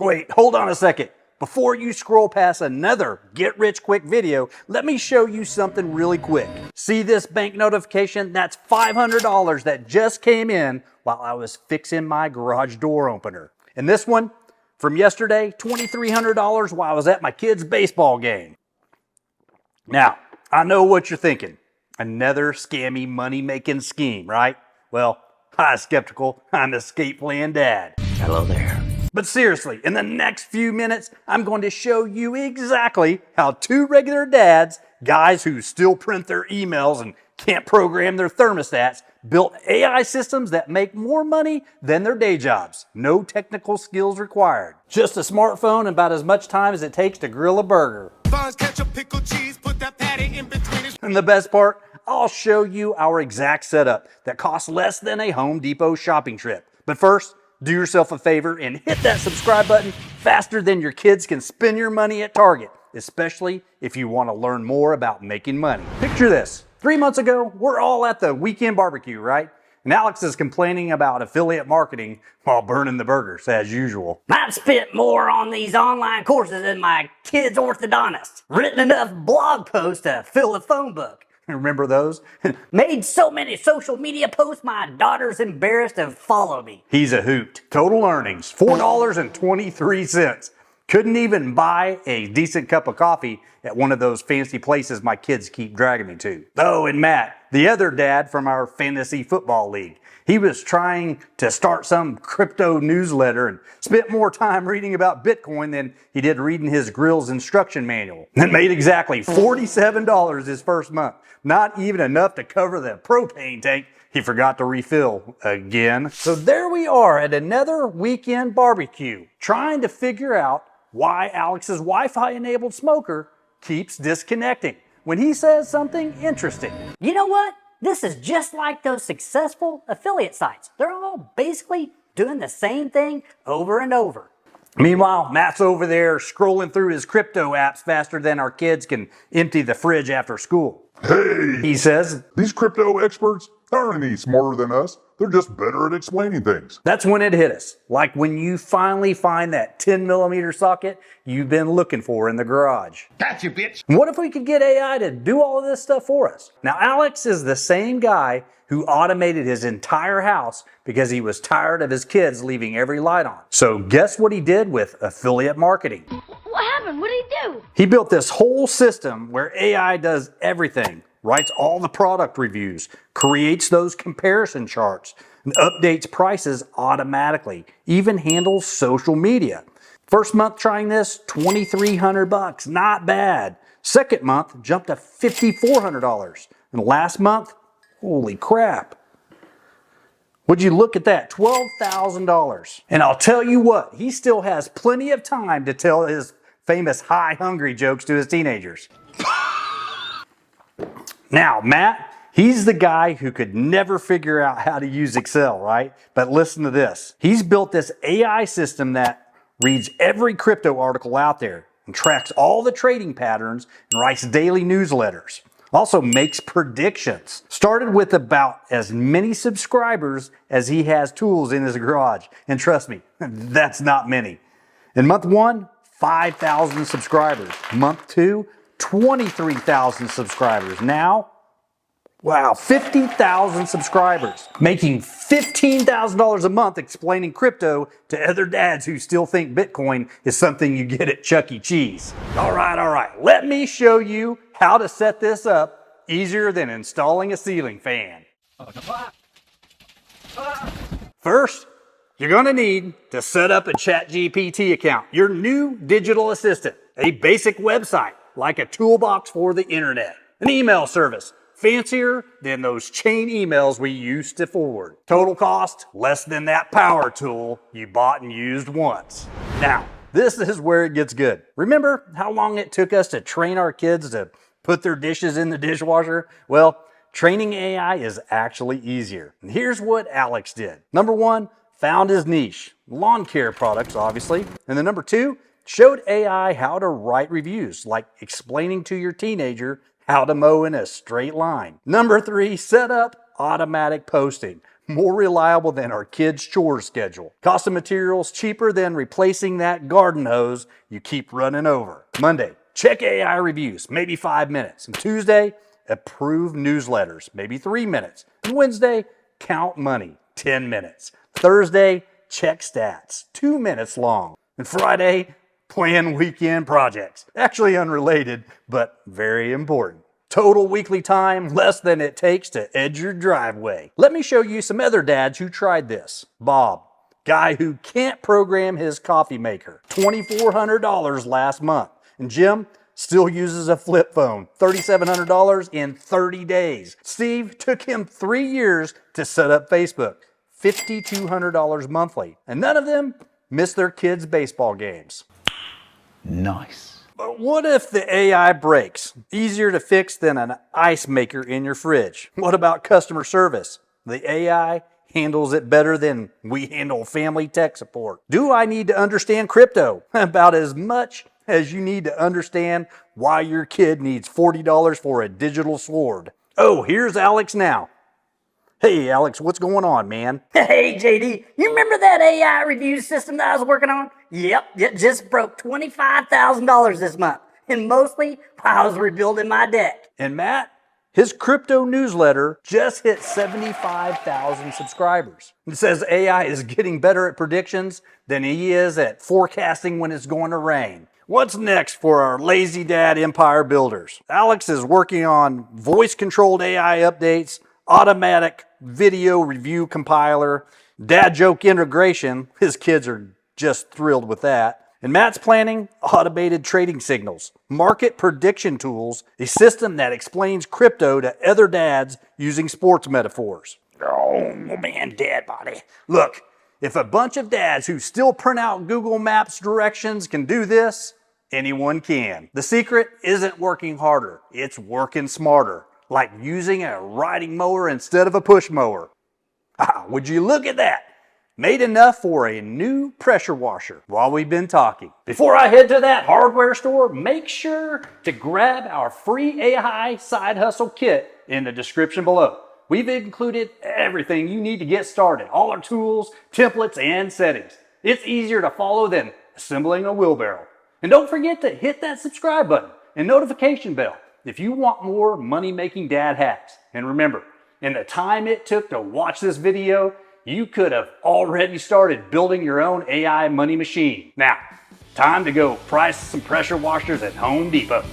Wait, hold on a second. Before you scroll past another get-rich-quick video, let me show you something really quick. See this bank notification? That's $500 that just came in while I was fixing my garage door opener. And this one, from yesterday, $2,300 while I was at my kid's baseball game. Now, I know what you're thinking. Another scammy money-making scheme, right? Well, hi, skeptical. I'm Escape Plan Dad. Hello there. But seriously, in the next few minutes, I'm going to show you exactly how two regular dads, guys who still print their emails and can't program their thermostats, built AI systems that make more money than their day jobs. No technical skills required. Just a smartphone and about as much time as it takes to grill a burger. Ketchup, pickle, cheese, put that patty in between it. And the best part, I'll show you our exact setup that costs less than a Home Depot shopping trip. But first, do yourself a favor and hit that subscribe button faster than your kids can spend your money at Target, especially if you want to learn more about making money. Picture this. 3 months ago, we're all at the weekend barbecue, right? And Alex is complaining about affiliate marketing while burning the burgers, as usual. I've spent more on these online courses than my kid's orthodontist. Written enough blog posts to fill a phone book. Remember those? Made so many social media posts my daughter's embarrassed to follow me. He's a hoot. Total earnings, $4.23. Couldn't even buy a decent cup of coffee at one of those fancy places my kids keep dragging me to. Oh, and Matt, the other dad from our fantasy football league. He was trying to start some crypto newsletter and spent more time reading about Bitcoin than he did reading his grill's instruction manual. And made exactly $47 his first month. Not even enough to cover the propane tank he forgot to refill again. So there we are at another weekend barbecue, trying to figure out why Alex's Wi-Fi enabled smoker keeps disconnecting when he says something interesting. You know what? This is just like those successful affiliate sites. They're all basically doing the same thing over and over. Meanwhile, Matt's over there scrolling through his crypto apps faster than our kids can empty the fridge after school. Hey, He says, these crypto experts aren't any smarter than us. They're just better at explaining things. that's when it hit us. Like when you finally find that 10mm socket you've been looking for in the garage. Gotcha, bitch. What if we could get AI to do all of this stuff for us? Now, Alex is the same guy who automated his entire house because he was tired of his kids leaving every light on. So guess what he did with affiliate marketing? What happened? What did he do? He built this whole system where AI does everything, writes all the product reviews, creates those comparison charts, and updates prices automatically, even handles social media. First month trying this, $2,300, not bad. Second month jumped to $5,400. And last month, holy crap. Would you look at that, $12,000. And I'll tell you what, he still has plenty of time to tell his famous high hungry jokes to his teenagers. Now, Matt, he's the guy who could never figure out how to use Excel, right? But listen to this. He's built this AI system that reads every crypto article out there and tracks all the trading patterns and writes daily newsletters. Also makes predictions. Started with about as many subscribers as he has tools in his garage. And trust me, that's not many. In month 1, 5,000 subscribers. Month 2, 23,000 subscribers. Now, wow, 50,000 subscribers. Making $15,000 a month explaining crypto to other dads who still think Bitcoin is something you get at Chuck E. Cheese. All right. Let me show you how to set this up easier than installing a ceiling fan. First, you're gonna need to set up a ChatGPT account, your new digital assistant, a basic website like a toolbox for the internet, an email service, fancier than those chain emails we used to forward. Total cost, less than that power tool you bought and used once. Now, this is where it gets good. Remember how long it took us to train our kids to put their dishes in the dishwasher? Well, training AI is actually easier. And here's what Alex did. Number 1, found his niche, lawn care products, obviously. And then number 2, showed AI how to write reviews, like explaining to your teenager how to mow in a straight line. Number 3, set up automatic posting. more reliable than our kids' chores schedule. Cost of materials cheaper than replacing that garden hose you keep running over. Monday, check AI reviews, maybe 5 minutes. And Tuesday, approve newsletters, maybe 3 minutes. And Wednesday, count money, 10 minutes. Thursday, check stats, 2 minutes long. And Friday, plan weekend projects. Actually unrelated, but very important. Total weekly time, less than it takes to edge your driveway. Let me show you some other dads who tried this. Bob, guy who can't program his coffee maker, $2,400 last month. And Jim still uses a flip phone, $3,700 in 30 days. Steve took him 3 years to set up Facebook, $5,200 monthly. And none of them miss their kids' baseball games. Nice. But what if the AI breaks? Easier to fix than an ice maker in your fridge. What about customer service? The AI handles it better than we handle family tech support. Do I need to understand crypto? About as much as you need to understand why your kid needs $40 for a digital sword. Oh, here's Alex now. Hey Alex, what's going on, man? Hey JD, you remember that AI review system that I was working on? Yep, it just broke $25,000 this month, and mostly while I was rebuilding my deck. And Matt, his crypto newsletter just hit 75,000 subscribers. It says AI is getting better at predictions than he is at forecasting when it's going to rain. What's next for our lazy dad empire builders? Alex is working on voice-controlled AI updates, automatic video review compiler, dad joke integration. His kids are just thrilled with that. And Matt's planning automated trading signals, market prediction tools, a system that explains crypto to other dads using sports metaphors. Oh man, dad body. Look, if a bunch of dads who still print out Google Maps directions can do this, anyone can. The secret isn't working harder, it's working smarter. Like using a riding mower instead of a push mower. Ah, would you look at that? Made enough for a new pressure washer while we've been talking. Before I head to that hardware store, make sure to grab our free AI side hustle kit in the description below. We've included everything you need to get started, all our tools, templates, and settings. It's easier to follow than assembling a wheelbarrow. And don't forget to hit that subscribe button and notification bell if you want more money-making dad hacks. And remember, in the time it took to watch this video, you could have already started building your own AI money machine. Now, time to go price some pressure washers at Home Depot.